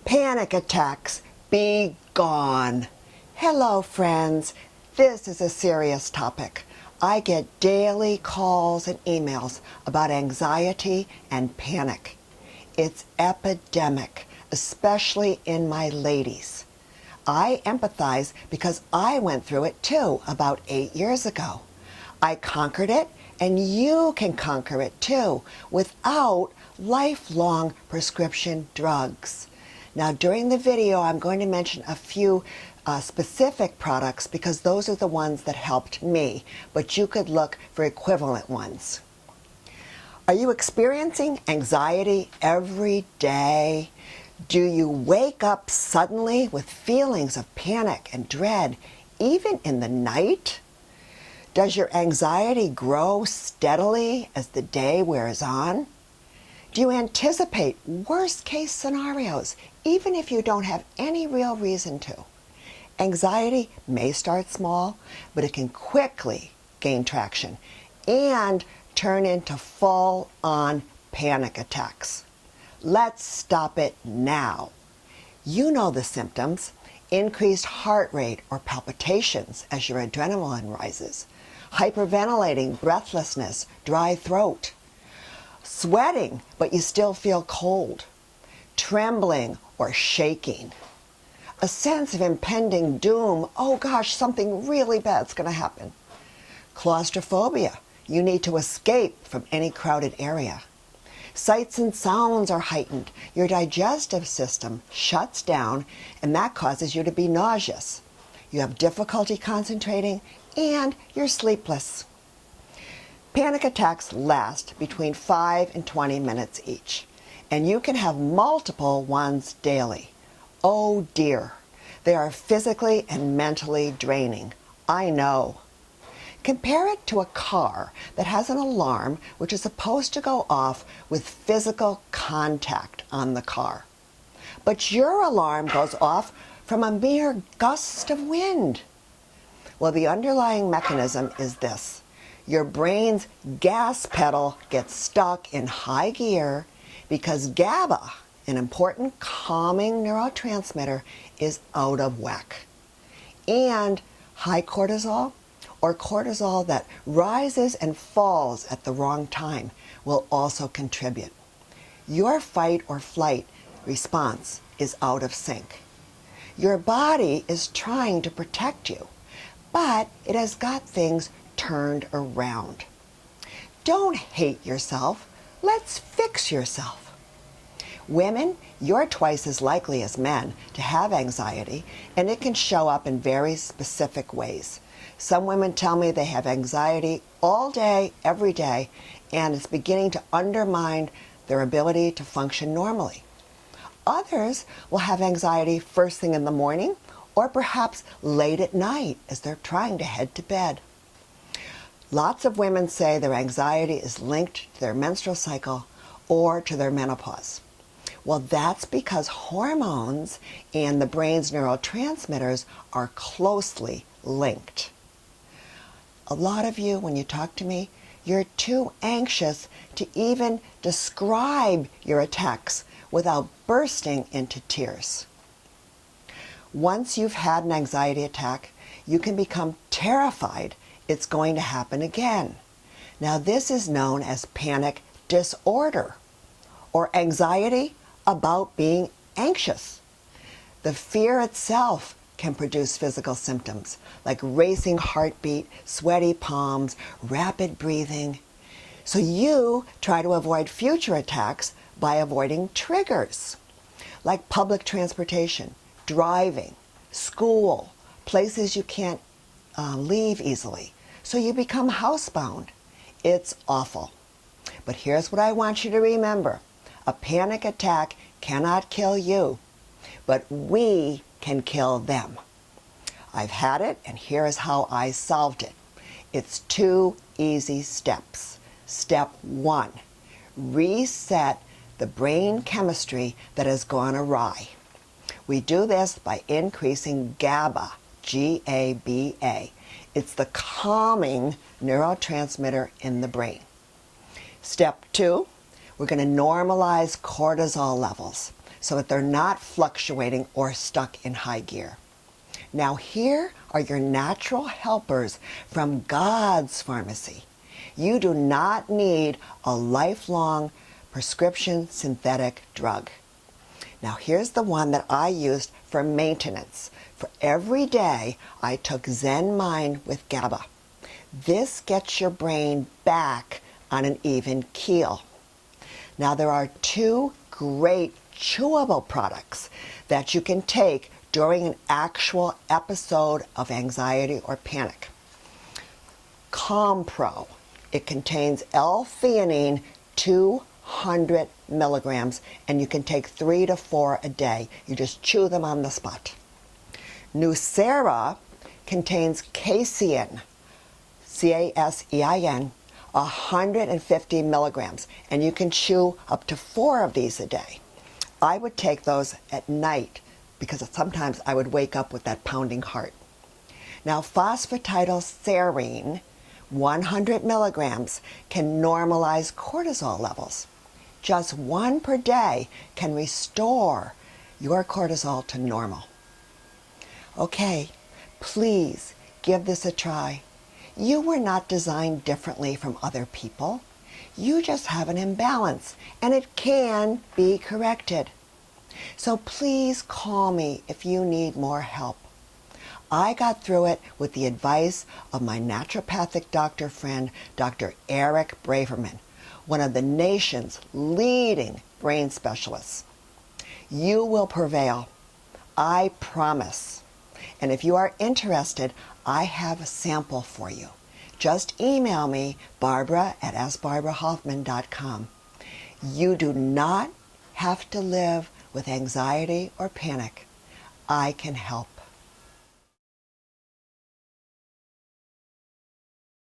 Panic attacks, be gone. Hello friends, this is a serious topic. I get daily calls and emails about anxiety and panic. It's epidemic, especially in my ladies. I empathize because I went through it too about 8 years ago. I conquered it, and you can conquer it too without lifelong prescription drugs. Now during the video I'm going to mention a few specific products because those are the ones that helped me, but you could look for equivalent ones. Are you experiencing anxiety every day? Do you wake up suddenly with feelings of panic and dread, even in the night? Does your anxiety grow steadily as the day wears on? Do you anticipate worst-case scenarios, even if you don't have any real reason to? Anxiety may start small, but it can quickly gain traction and turn into full-on panic attacks. Let's stop it now. You know the symptoms: increased heart rate or palpitations as your adrenaline rises, hyperventilating, breathlessness, dry throat, sweating but you still feel cold, trembling or shaking, a sense of impending doom, oh gosh, something really bad's going to happen, claustrophobia, you need to escape from any crowded area. Sights and sounds are heightened. Your digestive system shuts down, and that causes you to be nauseous. You have difficulty concentrating, and you're sleepless. Panic attacks last between 5 and 20 minutes each, and you can have multiple ones daily. Oh dear, they are physically and mentally draining. I know. Compare it to a car that has an alarm which is supposed to go off with physical contact on the car. But your alarm goes off from a mere gust of wind. Well, the underlying mechanism is this. Your brain's gas pedal gets stuck in high gear because GABA, an important calming neurotransmitter, is out of whack. And high cortisol, or cortisol that rises and falls at the wrong time, will also contribute. Your fight or flight response is out of sync. Your body is trying to protect you, but it has got things turned around. Don't hate yourself. Let's fix yourself. Women, you're twice as likely as men to have anxiety, and it can show up in very specific ways. Some women tell me they have anxiety all day, every day, and it's beginning to undermine their ability to function normally. Others will have anxiety first thing in the morning, or perhaps late at night as they're trying to head to bed. Lots of women say their anxiety is linked to their menstrual cycle or to their menopause. Well, that's because hormones and the brain's neurotransmitters are closely linked. A lot of you, when you talk to me, you're too anxious to even describe your attacks without bursting into tears. Once you've had an anxiety attack, you can become terrified it's going to happen again. Now this is known as panic disorder, or anxiety about being anxious. The fear itself can produce physical symptoms like racing heartbeat, sweaty palms, rapid breathing. So you try to avoid future attacks by avoiding triggers like public transportation, driving, school, places you can't leave easily. So you become housebound. It's awful. But here's what I want you to remember. A panic attack cannot kill you, but we can kill them. I've had it, and here is how I solved it. It's 2 easy steps. Step 1, reset the brain chemistry that has gone awry. We do this by increasing GABA, G-A-B-A. It's the calming neurotransmitter in the brain. Step 2, we're going to normalize cortisol levels. so that they're not fluctuating or stuck in high gear. Now here are your natural helpers from God's pharmacy. You do not need a lifelong prescription synthetic drug. Now here's the one that I used for maintenance. For every day, I took Zen Mind with GABA. This gets your brain back on an even keel. Now there are two great chewable products that you can take during an actual episode of anxiety or panic. Calm Pro. It contains L-theanine 200 milligrams, and you can take 3 to 4 a day. You just chew them on the spot. Nucera contains casein, C-A-S-E-I-N, 150 milligrams, and you can chew up to 4 of these a day. I would take those at night because sometimes I would wake up with that pounding heart. Now, Phosphatidyl Serine, 100 milligrams, can normalize cortisol levels. Just 1 per day can restore your cortisol to normal. Okay, please give this a try. You were not designed differently from other people. You just have an imbalance, and it can be corrected. So please call me if you need more help. I got through it with the advice of my naturopathic doctor friend, Dr. Eric Braverman, one of the nation's leading brain specialists. You will prevail. I promise. And if you are interested, I have a sample for you. Just email me, barbara@askbarbarahoffman.com. You do not have to live with anxiety or panic. I can help.